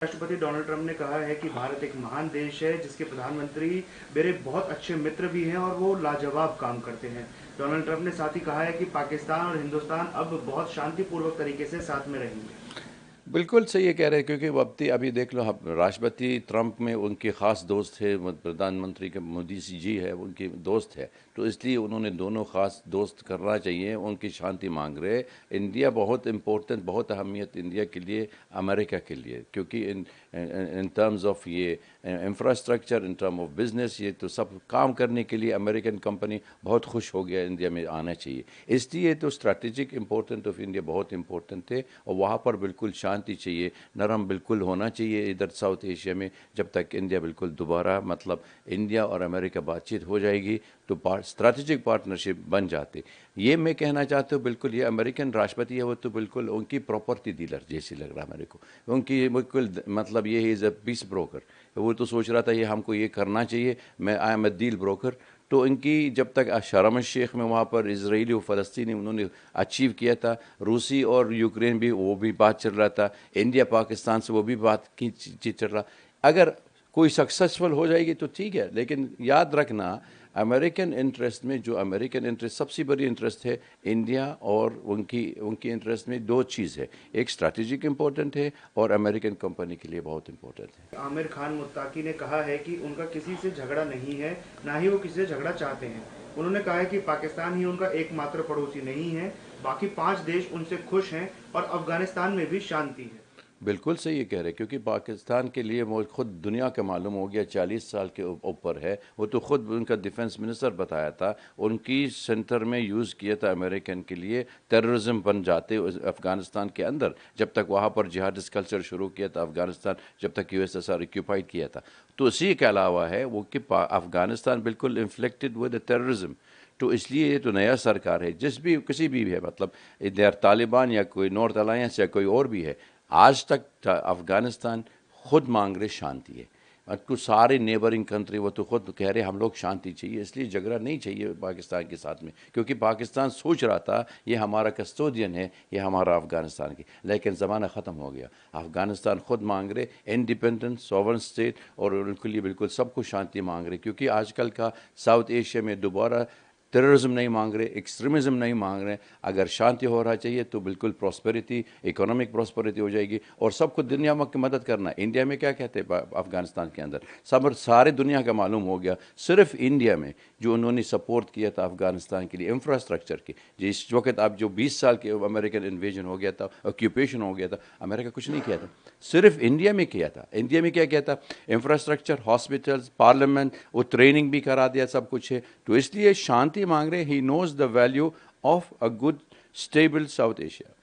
राष्ट्रपति Donald Trump ने कहा है कि भारत एक महान देश है जिसके प्रधानमंत्री मेरे बहुत अच्छे मित्र भी हैं और वो लाजवाब काम करते हैं। डोनाल्ड ट्रंप ने साथ ही कहा है कि पाकिस्तान और हिंदुस्तान अब बहुत शांतिपूर्वक तरीके से साथ में रहेंगे। बिल्कुल सही ये कह रहे हैं क्योंकि वो अभी देख लो, राष्ट्रपति ट्रंप में उनके ख़ास दोस्त थे, प्रधानमंत्री के मोदी जी है, उनके दोस्त है, तो इसलिए उन्होंने दोनों ख़ास दोस्त करना चाहिए, उनकी शांति मांग रहे। इंडिया बहुत इम्पोर्टेंट, बहुत अहमियत इंडिया के लिए, अमेरिका के लिए, क्योंकि इन टर्म्स ऑफ ये infrastructure, in term of business, ये तो सब काम करने के लिए अमेरिकन कंपनी बहुत खुश हो गया इंडिया में आना चाहिए। इसलिए तो स्ट्रैटेजिक इम्पोर्टेंट ऑफ इंडिया बहुत इम्पोर्टेंट थे और वहाँ पर बिल्कुल शांति चाहिए, नरम बिल्कुल होना चाहिए इधर साउथ एशिया में। जब तक इंडिया बिल्कुल दोबारा मतलब इंडिया और अमेरिका बातचीत हो जाएगी तो स्ट्रैटेजिक पार्टनरशिप बन जाते। ये मैं कहना चाहता हूँ, बिल्कुल ये अमेरिकन राष्ट्रपति है, वो तो बिल्कुल उनकी प्रॉपर्टी डीलर जैसी लग रहा है मेरे को। उनकी बिल्कुल मतलब ये इज़ अ पीस ब्रोकर। वो तो सोच रहा था ये हमको ये करना चाहिए, मैं I am a deal broker. तो इनकी जब तक शर्म शेख में वहाँ पर इजरायली और फ़लस्तीनी उन्होंने अचीव किया था, रूसी और यूक्रेन भी वो भी बात चल रहा था, इंडिया पाकिस्तान से वो भी बात की चीज चल रहा। अगर कोई सक्सेसफुल हो जाएगी तो ठीक है, लेकिन याद रखना अमेरिकन इंटरेस्ट में, जो अमेरिकन इंटरेस्ट सबसे बड़ी इंटरेस्ट है इंडिया और उनकी उनकी इंटरेस्ट में दो चीज़ है, एक स्ट्रैटेजिक इम्पोर्टेंट है और अमेरिकन कंपनी के लिए बहुत इम्पोर्टेंट है। आमिर खान मुत्ताकी ने कहा है कि उनका किसी से झगड़ा नहीं है, ना ही वो किसी से झगड़ा चाहते हैं। उन्होंने कहा है कि पाकिस्तान ही उनका एकमात्र पड़ोसी नहीं है, बाकी 5 देश उनसे खुश हैं और अफगानिस्तान में भी शांति है। बिल्कुल सही ये कह रहे हैं, क्योंकि पाकिस्तान के लिए वो खुद दुनिया का मालूम हो गया, 40 साल के ऊपर है। वो तो खुद उनका डिफेंस मिनिस्टर बताया था, उनकी सेंटर में यूज़ किया था अमेरिकन के लिए, टेररिज्म बन जाते अफ़गानिस्तान के अंदर। जब तक वहाँ पर जिहादिस्ट कल्चर शुरू किया था अफ़गानिस्तान, जब तक USSR ऑक्यूपाइड किया था। तो इसी के अलावा है वो कि अफ़गानिस्तान बिल्कुल इन्फ्लेक्टेड विद टेररिज्म। तो इसलिए ये तो नया सरकार है, जिस भी किसी भी है, मतलब इधर तालिबान या कोई नॉर्थ अलायंस या कोई और भी है, आज तक अफ़गानिस्तान खुद मांग रहे शांति है। तो सारे नेबरिंग कंट्री वो तो खुद कह रहे हम लोग शांति चाहिए, इसलिए झगड़ा नहीं चाहिए पाकिस्तान के साथ में, क्योंकि पाकिस्तान सोच रहा था ये हमारा कस्टोडियन है, ये हमारा अफ़गानिस्तान की। लेकिन ज़माना ख़त्म हो गया, अफ़गानिस्तान खुद मांग रहे इंडिपेंडेंट सॉवरन स्टेट, और उनके लिए बिल्कुल सबको शांति मांग रहे, क्योंकि आजकल का साउथ एशिया में दोबारा टेररिज्म नहीं मांग रहे, एक्सट्रीमिज़म नहीं मांग रहे। अगर शांति हो रहा चाहिए तो बिल्कुल प्रॉस्पेरिटी, इकोनॉमिक प्रॉस्पेरिटी हो जाएगी और सबको दुनिया में की मदद करना। इंडिया में क्या कहते हैं अफ़गानिस्तान के अंदर, सब सारे दुनिया का मालूम हो गया। सिर्फ इंडिया में जो उन्होंने सपोर्ट किया था अफ़गानिस्तान के लिए इंफ्रास्ट्रक्चर की, जिस वक्त अब जो 20 साल के अमेरिकन इन्वेजन हो गया था, ऑक्यूपेशन हो गया था, अमेरिका कुछ नहीं किया था, सिर्फ इंडिया में किया था। इंडिया में क्या किया था, इंफ्रास्ट्रक्चर, हॉस्पिटल्स, पार्लियामेंट, वो ट्रेनिंग भी करा दिया, सब कुछ है। तो इसलिए शांति मांग रहे, he knows the value of a good stable South Asia.